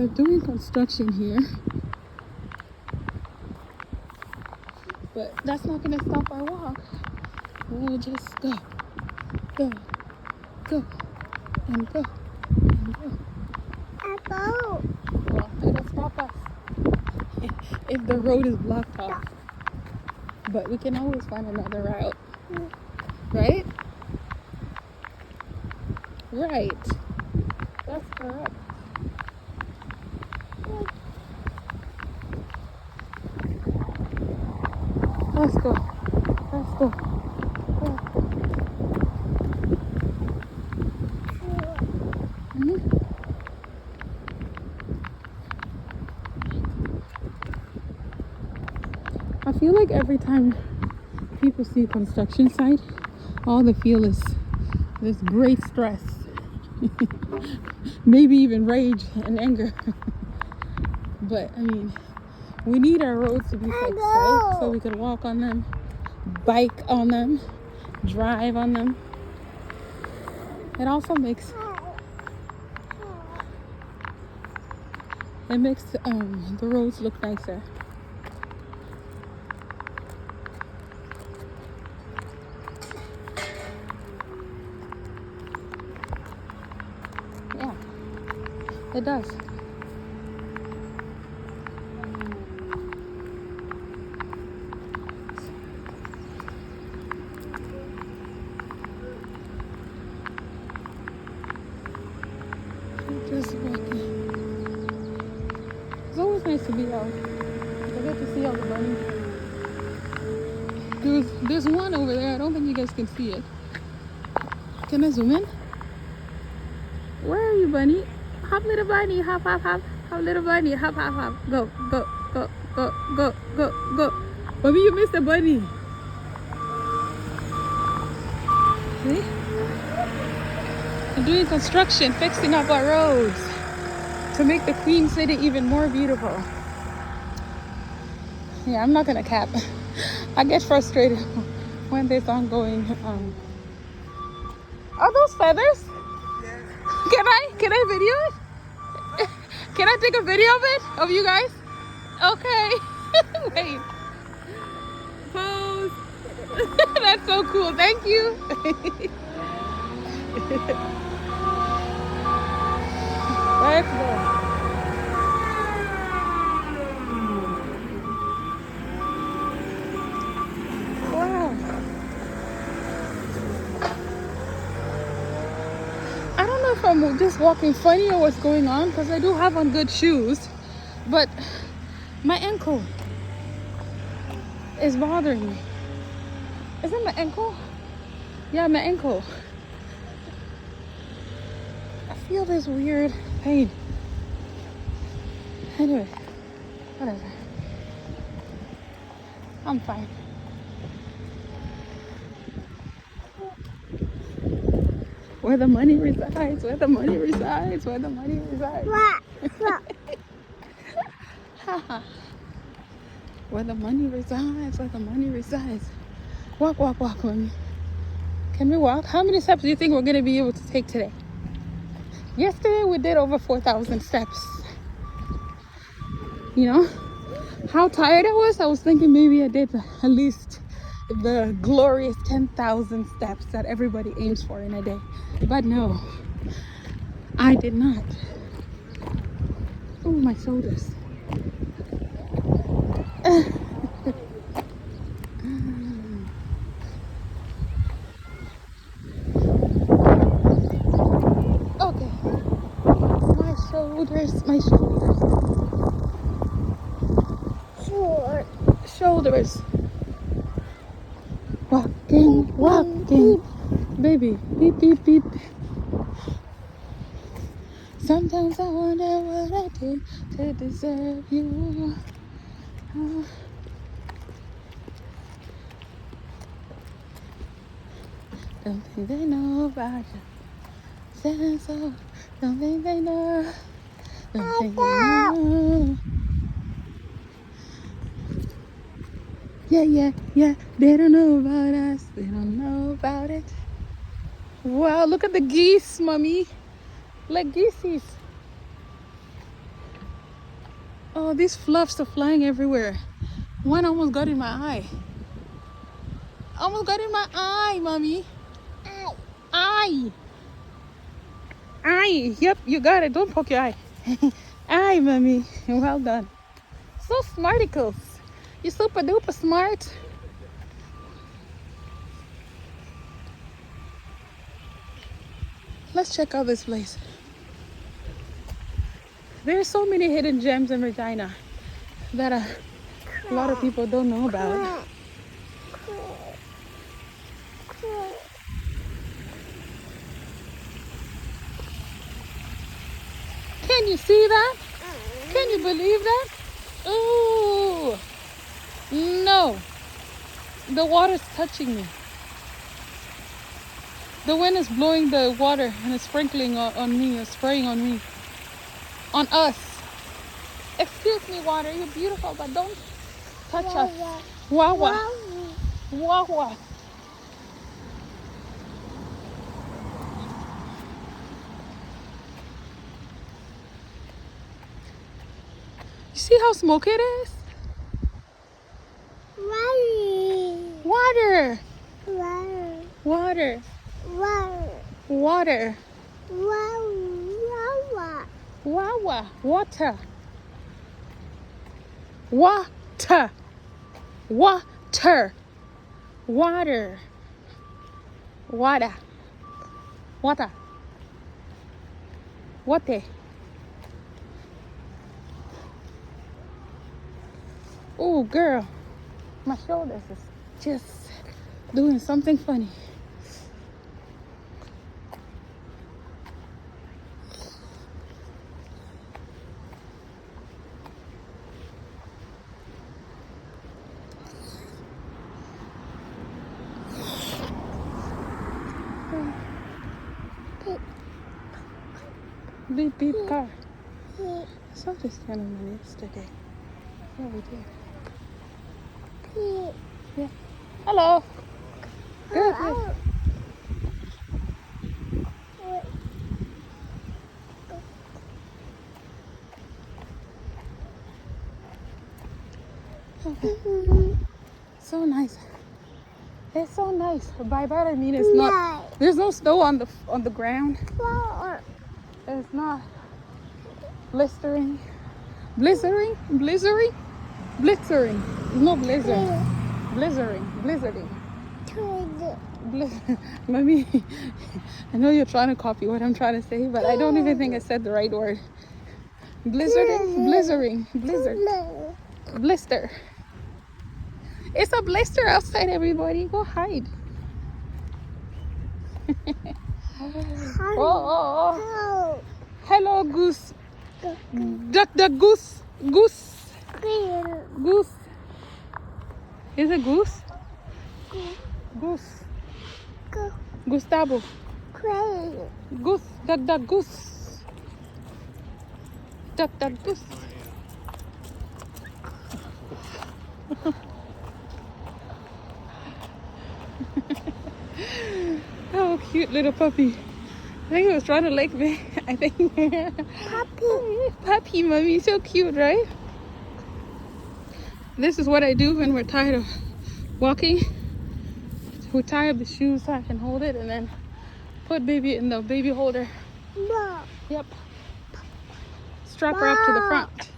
They're doing construction here, but that's not gonna stop our walk. We'll just go, go, go, and go, and go. Well, it'll stop us if the road is blocked off. But we can always find another route. Right? Right. That's correct. Let's go. Let's go. I feel like every time people see construction site, all they feel is this great stress. Maybe even rage and anger. But I mean, we need our roads to be fixed, right? So we can walk on them, bike on them, drive on them. It also makes the roads look nicer. Yeah, it does. Just walking. It's always nice to be out. I get to see all the bunnies. There's one over there. I don't think you guys can see it. Can I zoom in? Where are you, bunny? Hop, little bunny. Hop, hop, hop. Hop, little bunny. Hop, hop, hop. Go, go, go, go, go, go, go. Mommy, you missed the bunny. See? We're doing construction, fixing up our roads to make the Queen City even more beautiful. Yeah, I'm not gonna cap. I get frustrated when there's ongoing. Are those feathers? Yes. Can I video it? Can I take a video of it? Of you guys? Okay. Wait. Pose. That's so cool. Thank you. Let's go. Wow. I don't know if I'm just walking funny or what's going on, because I do have on good shoes, but my ankle is bothering me. Is it my ankle? Yeah, my ankle. I feel this weird pain. Anyway, whatever. I'm fine. Where the money resides, where the money resides, where the money resides. Where the money resides, where the money resides. Walk, walk, walk, mommy. Can we walk? How many steps do you think we're going to be able to take today? Yesterday we did over 4,000 steps. You know how tired I was? I was thinking maybe I did at least the glorious 10,000 steps that everybody aims for in a day. But no, I did not. Oh, my shoulders. Okay. My shoulders. Shoulders. Walking, walking. Baby, beep, beep, beep. Sometimes I wonder what I did to deserve you. Don't think they know about you. Saying so. Don't think they know. Don't think they know. Yeah. They don't know about us. They don't know about it. Wow, look at the geese, mommy. Like geese. Oh, these fluffs are flying everywhere. One almost got in my eye. Almost got in my eye, mommy. Eye. Eye. Yep, you got it. Don't poke your eye. Eye, mommy. Well done. So smarticles. You're super duper smart. Let's check out this place. There's so many hidden gems in Regina that a lot of people don't know about. Can you see that? Can you believe that? Ooh, no. The water's touching me. The wind is blowing the water and it's sprinkling on me, or spraying on me. On us. Excuse me, water, you're beautiful, but don't touch us. Wawa. Wawa. You see how smoky it is? Water. Water. Water. Wawa. Water. Water. Water. Water. Water. Water. Water. Oh, girl. My shoulders is just doing something funny. Beep beep car. So just kind of money yesterday. Yeah, we did. Yeah. Hello. Good. Good. Okay. So nice. It's so nice. By that I mean it's not. There's no snow on the ground. It's not blistering. Blizzarding? Blizzarding? Blitzering. No blizzard. Blizzarding. Mommy, I know you're trying to copy what I'm trying to say, but I don't even think I said the right word. Blizzarding? Blizzarding. Blizzard. Blister. It's a blister outside, everybody. Go hide. Oh. Hello, goose. Duck, goose. Goose. Goose. Is it goose? Goose. Gustavo. Goose. Duck, goose. Duck, goose. Oh, cute little puppy. I think he was trying to lick me. I think. Puppy, mommy. So cute, right? This is what I do when we're tired of walking. We tie up the shoes so I can hold it and then put baby in the baby holder. Yep. Strap her up to the front.